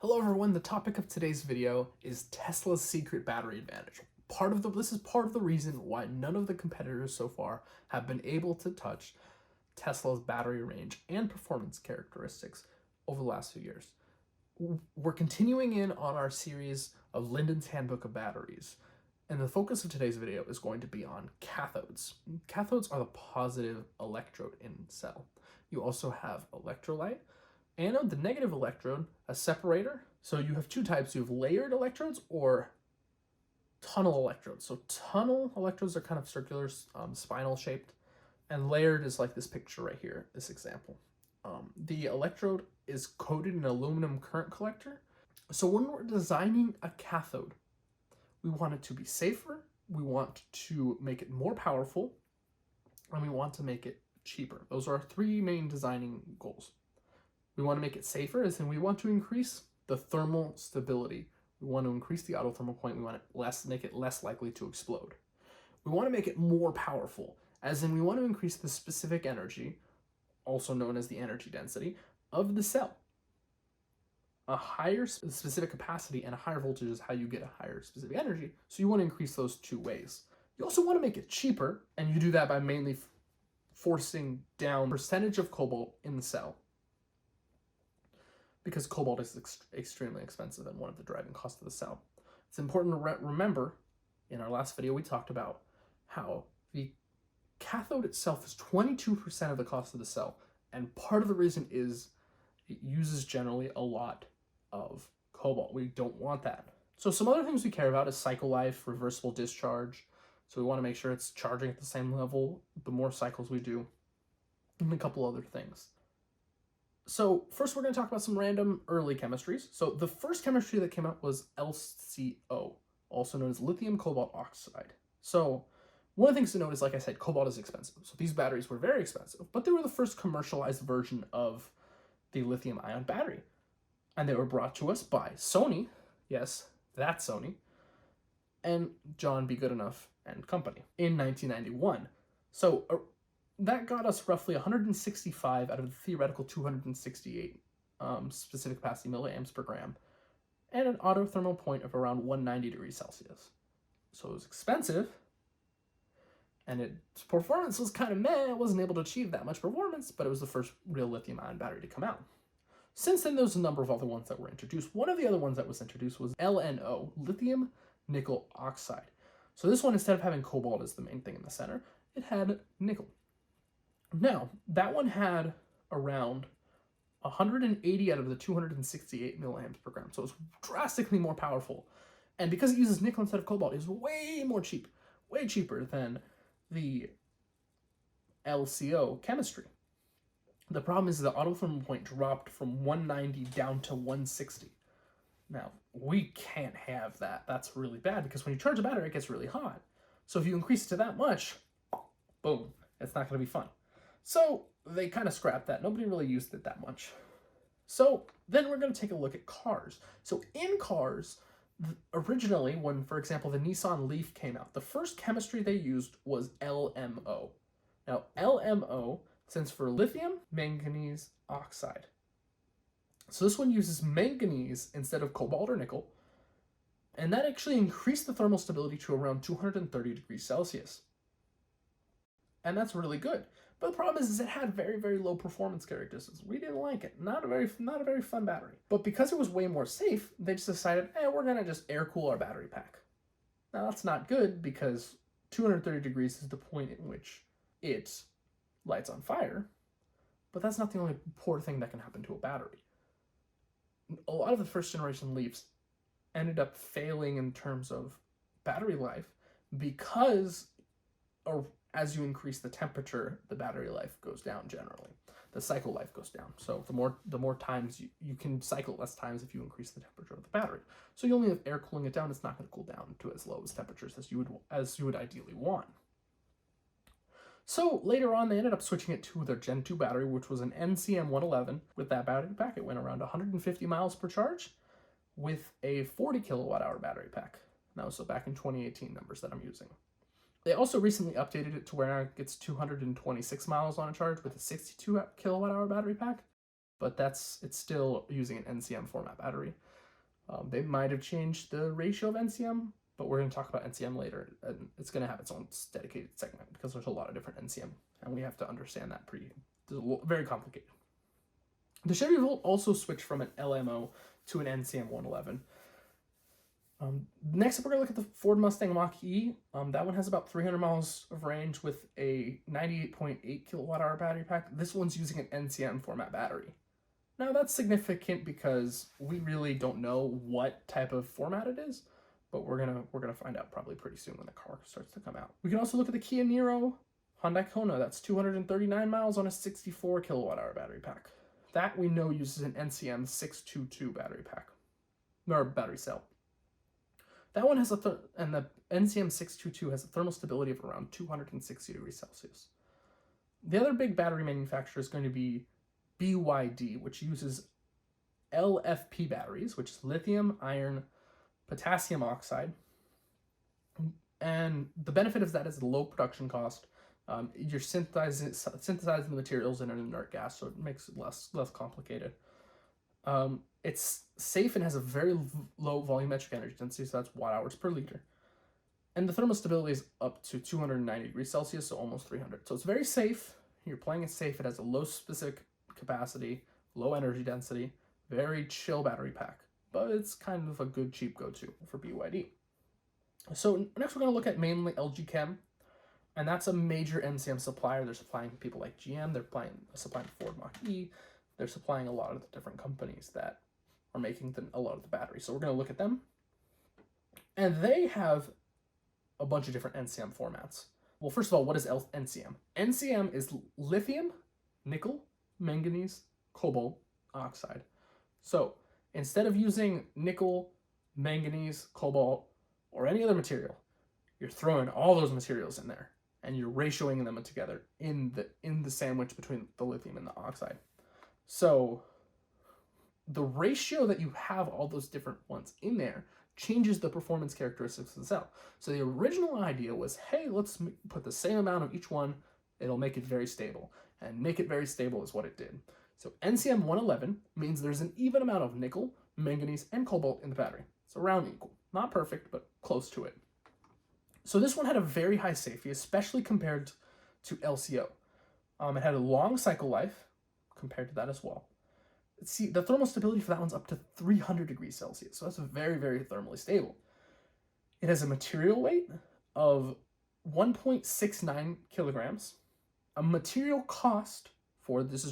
Hello everyone, the topic of today's video is Tesla's secret battery advantage. This is part of the reason why none of the competitors so far have been able to touch Tesla's battery range and performance characteristics over the last few years. We're continuing in on our series of Lindens handbook of batteries, and the focus of today's video is going to be on cathodes. Cathodes are the positive electrode in cell. You also have electrolyte, anode, the negative electrode, a separator. So you have two types. You have layered electrodes or tunnel electrodes. So tunnel electrodes are kind of circular, spinal shaped, and layered is like this picture right here, this example. The electrode is coated in aluminum current collector. So when we're designing a cathode, we want it to be safer, we want to make it more powerful, and we want to make it cheaper. Those are our three main designing goals. We want to make it safer, as in we want to increase the thermal stability. We want to increase the autothermal point. We want to make it less likely to explode. We want to make it more powerful, as in we want to increase the specific energy, also known as the energy density, of the cell. A higher specific capacity and a higher voltage is how you get a higher specific energy, so you want to increase those two ways. You also want to make it cheaper, and you do that by mainly forcing down percentage of cobalt in the cell, because cobalt is extremely expensive and one of the driving costs of the cell. It's important to remember, in our last video we talked about how the cathode itself is 22% of the cost of the cell, and part of the reason is it uses generally a lot of cobalt. We don't want that. So some other things we care about is cycle life, reversible discharge. So we want to make sure it's charging at the same level the more cycles we do, and a couple other things. So first we're going to talk about some random early chemistries. So the first chemistry that came out was LCO, also known as lithium cobalt oxide. So one of the things to note is, like I said, cobalt is expensive. So these batteries were very expensive, but they were the first commercialized version of the lithium ion battery. And they were brought to us by Sony, yes, that Sony, and John B. Goodenough and company in 1991. So that got us roughly 165 out of the theoretical 268 specific capacity milliamps per gram, and an autothermal point of around 190 degrees Celsius. So it was expensive, and its performance was kind of meh. It wasn't able to achieve that much performance, but it was the first real lithium-ion battery to come out. Since then, there's a number of other ones that were introduced. One of the other ones that was introduced was LNO, lithium nickel oxide. So this one, instead of having cobalt as the main thing in the center, it had nickel. Now, that one had around 180 out of the 268 milliamps per gram, so it's drastically more powerful. And because it uses nickel instead of cobalt, it's way cheaper than the LCO chemistry. The problem is the autothermal point dropped from 190 down to 160. Now, we can't have that. That's really bad, because when you charge a battery, it gets really hot. So if you increase it to that much, boom, it's not going to be fun. So they kind of scrapped that. Nobody really used it that much. So then we're going to take a look at cars. So in cars, originally, when, for example, the Nissan Leaf came out, the first chemistry they used was LMO. Now, LMO stands for lithium manganese oxide. So this one uses manganese instead of cobalt or nickel, and that actually increased the thermal stability to around 230 degrees Celsius. And that's really good. But the problem is it had very, very low performance characteristics. We didn't like it. Not a very fun battery. But because it was way more safe, they just decided, we're going to just air cool our battery pack. Now that's not good, because 230 degrees is the point in which it lights on fire. But that's not the only poor thing that can happen to a battery. A lot of the first generation Leafs ended up failing in terms of battery life, because as you increase the temperature, the battery life goes down generally. The cycle life goes down. So the more times you can cycle less times if you increase the temperature of the battery. So you only have air cooling it down. It's not going to cool down to as low as temperatures as you would ideally want. So later on, they ended up switching it to their Gen 2 battery, which was an NCM111. With that battery pack, it went around 150 miles per charge with a 40 kilowatt hour battery pack. Now, so back in 2018 numbers that I'm using. They also recently updated it to where it gets 226 miles on a charge with a 62 kilowatt hour battery pack. but it's still using an NCM format battery. They might have changed the ratio of NCM, but we're going to talk about NCM later, and it's going to have its own dedicated segment because there's a lot of different NCM, and we have to understand that very complicated. The Chevy Volt also switched from an LMO to an NCM 111. Next up, we're going to look at the Ford Mustang Mach-E. That one has about 300 miles of range with a 98.8 kilowatt hour battery pack. This one's using an NCM format battery. Now that's significant because we really don't know what type of format it is, but we're gonna find out probably pretty soon when the car starts to come out. We can also look at the Kia Niro Hyundai Kona. That's 239 miles on a 64 kilowatt hour battery pack. That we know uses an NCM 622 battery pack, or battery cell. That one has and the NCM 622 has a thermal stability of around 260 degrees Celsius. The other big battery manufacturer is going to be BYD, which uses LFP batteries, which is lithium, iron, potassium oxide. And the benefit of that is the low production cost. You're synthesizing the materials in an inert gas, so it makes it less complicated. It's safe and has a very low volumetric energy density, so that's watt hours per liter. And the thermal stability is up to 290 degrees Celsius, so almost 300. So it's very safe. You're playing it safe. It has a low specific capacity, low energy density, very chill battery pack. But it's kind of a good cheap go-to for BYD. So next we're going to look at mainly LG Chem. And that's a major NCM supplier. They're supplying people like GM. They're supplying Ford Mach-E. They're supplying a lot of the different companies that are making a lot of the batteries. So we're going to look at them. And they have a bunch of different NCM formats. Well, first of all, what is NCM? NCM is lithium, nickel, manganese, cobalt, oxide. So instead of using nickel, manganese, cobalt, or any other material, you're throwing all those materials in there and you're ratioing them together in the sandwich between the lithium and the oxide. So the ratio that you have all those different ones in there changes the performance characteristics of the cell. So the original idea was, hey, let's put the same amount of each one. It'll make it very stable. And make it very stable is what it did. So NCM 111 means there's an even amount of nickel, manganese, and cobalt in the battery. It's around equal. Not perfect, but close to it. So this one had a very high safety, especially compared to LCO. It had a long cycle life compared to that as well. See, the thermal stability for that one's up to 300 degrees Celsius, so that's very, very thermally stable. It has a material weight of 1.69 kilograms. A material cost for, this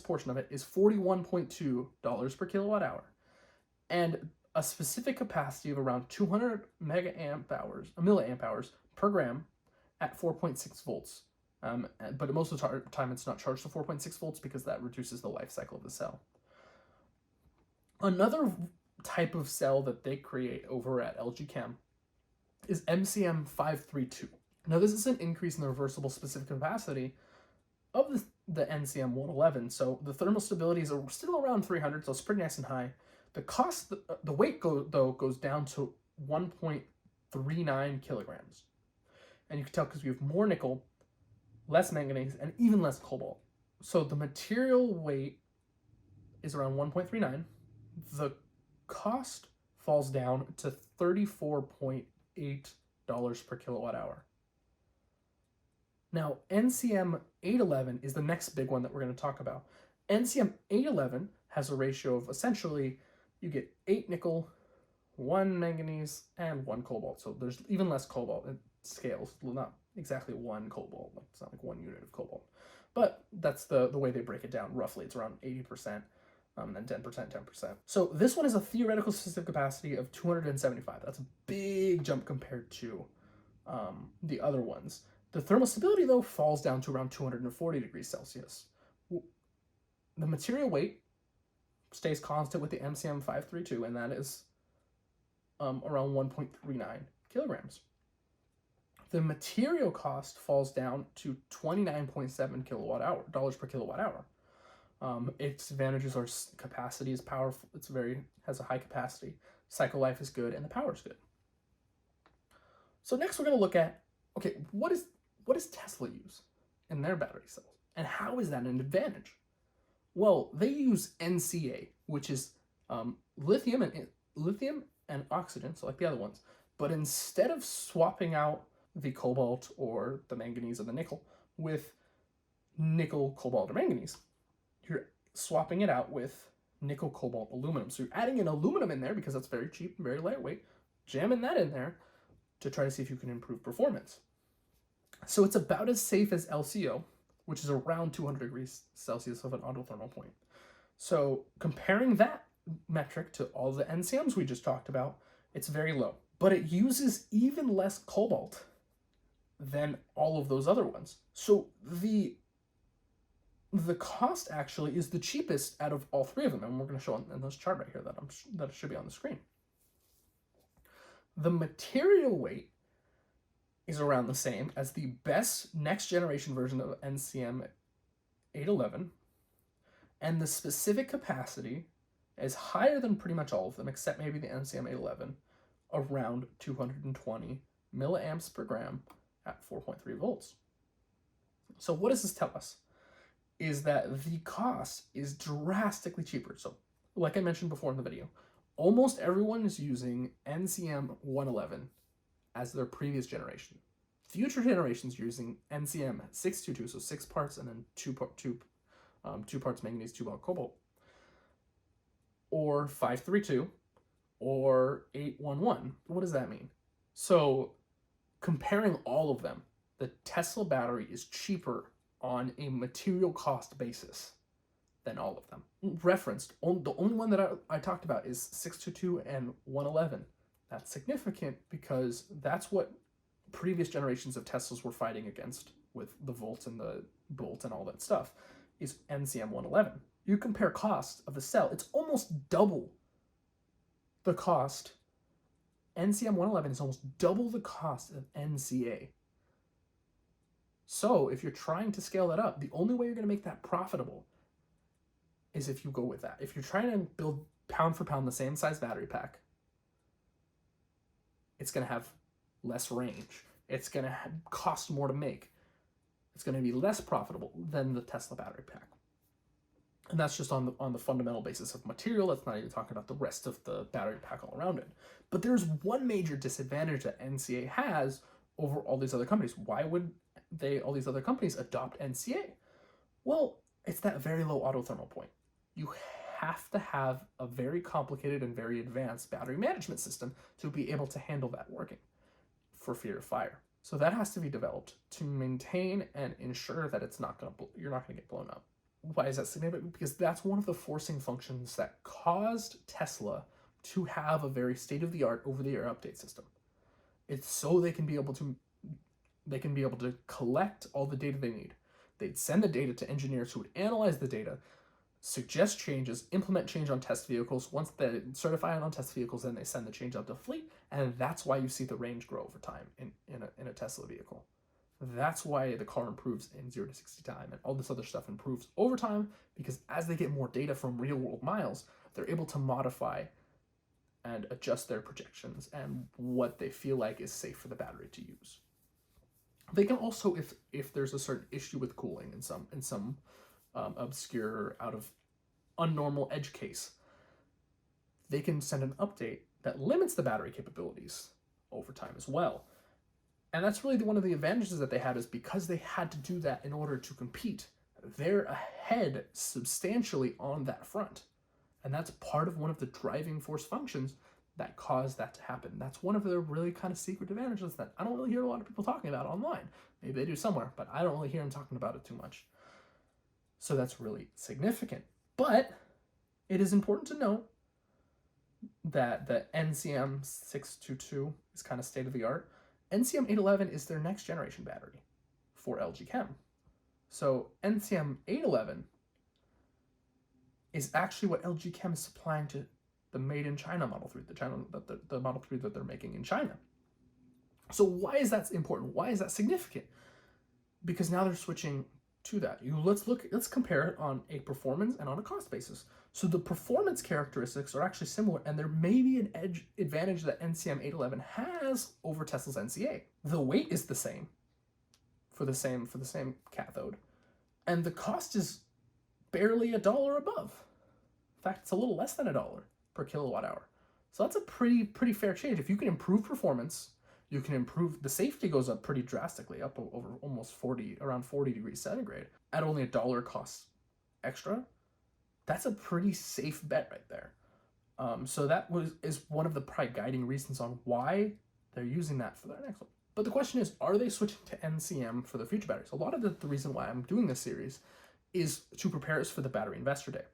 portion of it, is $41.2 per kilowatt hour. And a specific capacity of around 200 milliamp hours per gram at 4.6 volts. But most of the time it's not charged to 4.6 volts because that reduces the life cycle of the cell. Another type of cell that they create over at LG Chem is MCM 532. Now this is an increase in the reversible specific capacity of the NCM 111. So the thermal stability is still around 300, so it's pretty nice and high. The cost, the weight goes down to 1.39 kilograms. And you can tell because we have more nickel, less manganese, and even less cobalt. So the material weight is around 1.39. The cost falls down to $34.8 per kilowatt hour. Now, NCM 811 is the next big one that we're going to talk about. NCM 811 has a ratio of essentially, you get 8 nickel, 1 manganese, and 1 cobalt. So there's even less cobalt. It scales, not exactly 1 cobalt. It's not like 1 unit of cobalt. But that's the way they break it down. Roughly, it's around 80%, and then 10%. So this one has a theoretical specific capacity of 275. That's a big jump compared to the other ones. The thermal stability, though, falls down to around 240 degrees Celsius. The material weight stays constant with the MCM 532, and that is around 1.39 kilograms. The material cost falls down to $29.7 dollars per kilowatt hour. Its advantages are capacity is powerful. Has a high capacity. Cycle life is good, and the power is good. So next we're going to look at, okay, what does Tesla use in their battery cells, and how is that an advantage? Well, they use NCA, which is lithium and oxygen, so like the other ones. But instead of swapping out the cobalt or the manganese or the nickel with nickel, cobalt, or manganese, you're swapping it out with nickel, cobalt, aluminum. So you're adding an aluminum in there because that's very cheap and very lightweight, jamming that in there to try to see if you can improve performance. So it's about as safe as LCO, which is around 200 degrees Celsius of an autothermal point. So comparing that metric to all the NCMs we just talked about, it's very low. But it uses even less cobalt than all of those other ones. So the cost actually is the cheapest out of all three of them, and we're going to show in this chart right here that should be on the screen. The material weight is around the same as the best next generation version of NCM 811, and the specific capacity is higher than pretty much all of them, except maybe the NCM 811, around 220 milliamps per gram at 4.3 volts. So what does this tell us? Is that the cost is drastically cheaper. So like I mentioned before in the video, almost everyone is using NCM 111 as their previous generation. Future generations are using NCM 622, so 6 parts and then 2 parts manganese, 2 parts cobalt, or 532, or 811. What does that mean? So comparing all of them, the Tesla battery is cheaper on a material cost basis than all of them. Referenced, the only one that I talked about is 622 and 111. That's significant because that's what previous generations of Teslas were fighting against with the volts and the bolt and all that stuff, is NCM 111. You compare cost of the cell, it's almost double the cost. NCM 111 is almost double the cost of NCA. So if you're trying to scale that up, the only way you're going to make that profitable is if you go with that. If you're trying to build pound for pound the same size battery pack, it's going to have less range. It's going to cost more to make. It's going to be less profitable than the Tesla battery pack. And that's just on the fundamental basis of material. That's not even talking about the rest of the battery pack all around it. But there's one major disadvantage that NCA has over all these other companies. Why would all these other companies adopt NCA? Well, it's that very low autothermal point. You have to have a very complicated and very advanced battery management system to be able to handle that working for fear of fire. So that has to be developed to maintain and ensure that you're not going to get blown up. Why is that significant? Because that's one of the forcing functions that caused Tesla to have a very state-of-the-art over-the-air update system. It's so they can be able to collect all the data they need. They'd send the data to engineers who would analyze the data, suggest changes, implement change on test vehicles. Once they certify it on test vehicles, then they send the change out to fleet, and that's why you see the range grow over time in a Tesla vehicle. That's why the car improves in 0 to 60 time, and all this other stuff improves over time, because as they get more data from real-world miles, they're able to modify and adjust their projections and what they feel like is safe for the battery to use. They can also, if there's a certain issue with cooling in some obscure, out of unnormal edge case, they can send an update that limits the battery capabilities over time as well. And that's really one of the advantages that they had, is because they had to do that in order to compete. They're ahead substantially on that front. And that's part of one of the driving force functions that caused that to happen. That's one of the really kind of secret advantages that I don't really hear a lot of people talking about online. Maybe they do somewhere, but I don't really hear them talking about it too much. So that's really significant. But it is important to note that the NCM 622 is kind of state of the art. NCM 811 is their next generation battery for LG Chem. So NCM 811 is actually what LG Chem is supplying to the made in China Model 3, the Model 3 that they're making in China. So why is that important? Why is that significant? Because now they're switching to that. Let's compare it on a performance and on a cost basis. So the performance characteristics are actually similar, and there may be an advantage that NCM 811 has over Tesla's NCA. The weight is the same for the same cathode, and the cost is barely $1 above. In fact, it's a little less than $1 per kilowatt hour. So that's a pretty fair change. If you can improve performance, you can improve, the safety goes up pretty drastically, up over almost around 40 degrees centigrade at only $1 cost extra. That's a pretty safe bet right there. So that is one of the probably guiding reasons on why they're using that for their next one. But the question is, are they switching to NCM for the future batteries? A lot of the reason why I'm doing this series is to prepare us for the Battery Investor Day.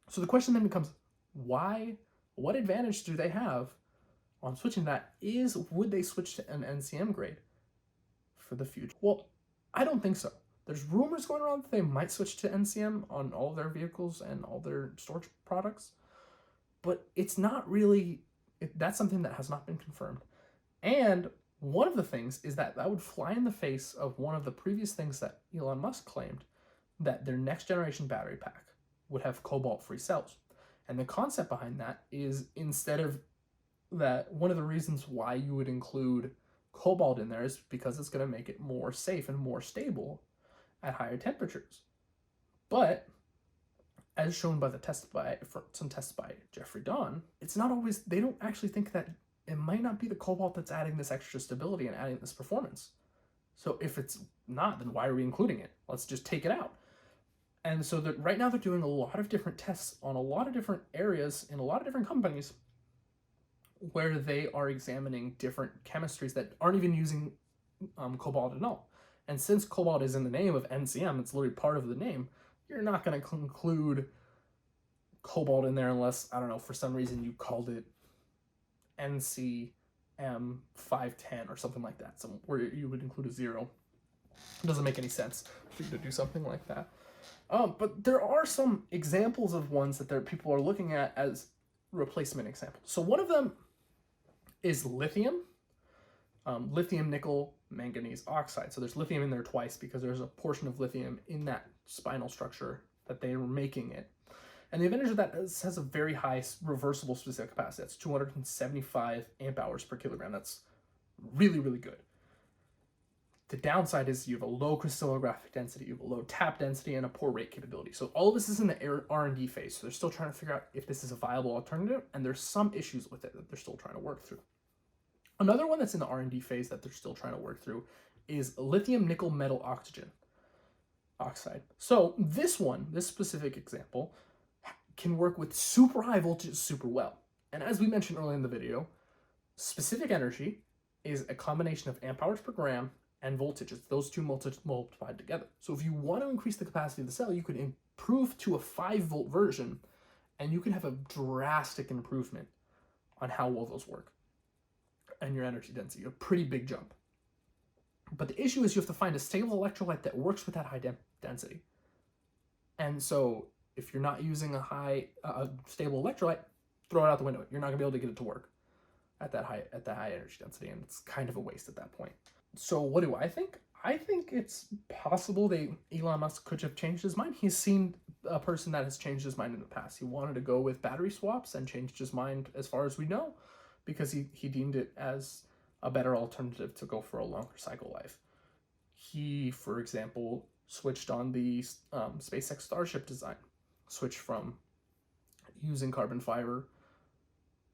So the question then becomes, why? What advantage do they have on switching that? Would they switch to an NCM grade for the future? Well, I don't think so. There's rumors going around that they might switch to NCM on all their vehicles and all their storage products, but it's not really, that's something that has not been confirmed. And one of the things is that would fly in the face of one of the previous things that Elon Musk claimed, that their next generation battery pack would have cobalt-free cells. And the concept behind that is, instead of that, one of the reasons why you would include cobalt in there is because it's going to make it more safe and more stable at higher temperatures. But as shown by some tests by Jeffrey Dahn, it's not always, they don't actually think that it might not be the cobalt that's adding this extra stability and adding this performance. So if it's not, then why are we including it? Let's just take it out. And so right now they're doing a lot of different tests on a lot of different areas in a lot of different companies where they are examining different chemistries that aren't even using cobalt at all. And since cobalt is in the name of NCM, it's literally part of the name, you're not going to include cobalt in there unless, I don't know, for some reason you called it NCM 510 or something like that, where you would include a 0. It doesn't make any sense for you to do something like that. But there are some examples of ones that people are looking at as replacement examples. So one of them is lithium. Lithium, nickel, manganese oxide. So there's lithium in there twice because there's a portion of lithium in that spinal structure that they were making it. And the advantage of that has a very high reversible specific capacity. That's 275 amp hours per kilogram. That's really, really good. The downside is you have a low crystallographic density, you have a low tap density, and a poor rate capability. So all of this is in the R&D phase. So they're still trying to figure out if this is a viable alternative, and there's some issues with it that they're still trying to work through. Another one that's in the R&D phase that they're still trying to work through is lithium nickel metal oxide. So this specific example, can work with super high voltage super well. And as we mentioned earlier in the video, specific energy is a combination of amp hours per gram and voltage. It's those two multiplied together. So if you want to increase the capacity of the cell, you could improve to a 5-volt version, and you can have a drastic improvement on how well those work and your energy density, a pretty big jump. But the issue is you have to find a stable electrolyte that works with that high density. And so if you're not using a stable electrolyte, throw it out the window. You're not gonna be able to get it to work at that high energy density, and it's kind of a waste at that point. So what do I think? I think it's possible Elon Musk could have changed his mind. He's seen a person that has changed his mind in the past. He wanted to go with battery swaps and changed his mind, as far as we know, because he deemed it as a better alternative to go for a longer cycle life. He, for example, switched on the SpaceX Starship design, switched from using carbon fiber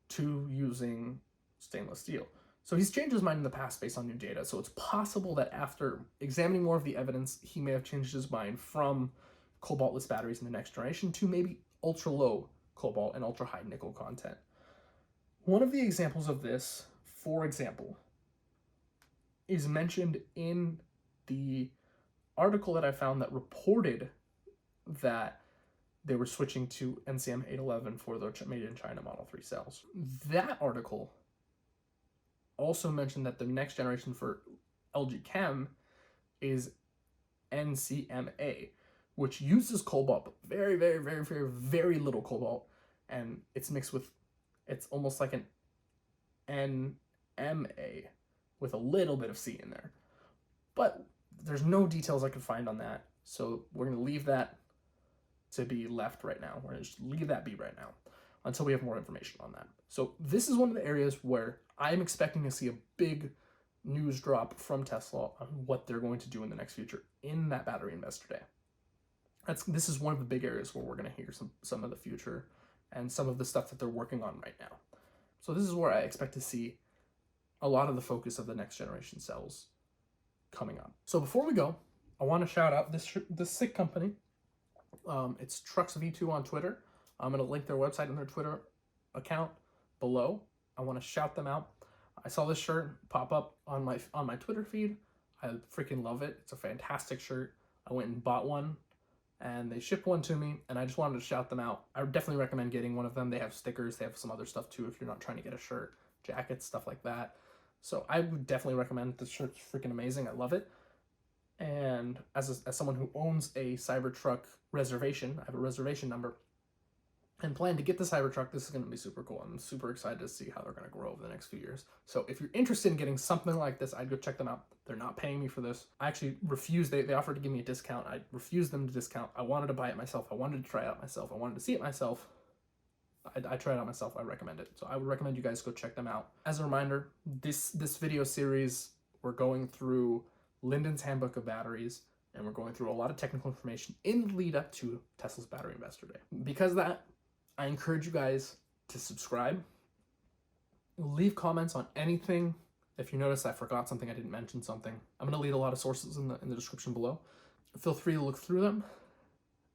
to using stainless steel. So he's changed his mind in the past based on new data. So it's possible that after examining more of the evidence, he may have changed his mind from cobaltless batteries in the next generation to maybe ultra low cobalt and ultra high nickel content. One of the examples of this, for example, is mentioned in the article that I found that reported that they were switching to NCM 811 for their made in China Model 3 cells. That article also mentioned that the next generation for LG Chem is NCMA, which uses cobalt, but very, very, very, very, very little cobalt, and it's mixed with, it's almost like an NMA with a little bit of C in there. But there's no details I could find on that, so we're going to leave that to be left right now. We're going to just leave that be right now until we have more information on that. So this is one of the areas where I'm expecting to see a big news drop from Tesla on what they're going to do in the next future in that Battery Investor Day. This is one of the big areas where we're going to hear some of the future and some of the stuff that they're working on right now. So this is where I expect to see a lot of the focus of the next generation cells coming up. So before we go, I want to shout out this sick company. It's Trucks V2 on Twitter. I'm going to link their website and their Twitter account below. I want to shout them out. I saw this shirt pop up on my Twitter feed. I freaking love it. It's a fantastic shirt. I went and bought one, and they shipped one to me, and I just wanted to shout them out. I would definitely recommend getting one of them. They have stickers. They have some other stuff too if you're not trying to get a shirt, jackets, stuff like that. So I would definitely recommend this shirt's freaking amazing. I love it. And as someone who owns a Cybertruck reservation, I have a reservation number, and plan to get the Cybertruck. This is going to be super cool. I'm super excited to see how they're going to grow over the next few years. So if you're interested in getting something like this, I'd go check them out. They're not paying me for this. I actually refused. They offered to give me a discount. I refused them to discount. I wanted to buy it myself. I wanted to try it out myself. I wanted to see it myself. I tried it out myself. I recommend it. So I would recommend you guys go check them out. As a reminder, this video series, we're going through Lindens Handbook of Batteries, and we're going through a lot of technical information in the lead up to Tesla's Battery Investor Day. Because of that, I encourage you guys to subscribe, leave comments on anything. If you notice I forgot something, I didn't mention something, I'm going to leave a lot of sources in the description below. Feel free to look through them.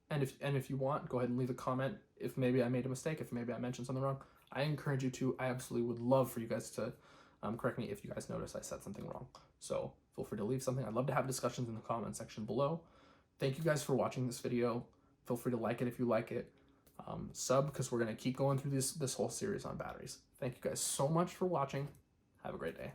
And if you want, go ahead and leave a comment if maybe I made a mistake, if maybe I mentioned something wrong. I encourage you to. I absolutely would love for you guys to correct me if you guys notice I said something wrong. So feel free to leave something. I'd love to have discussions in the comment section below. Thank you guys for watching this video. Feel free to like it if you like it. Sub, because we're going to keep going through this whole series on batteries. Thank you guys so much for watching. Have a great day.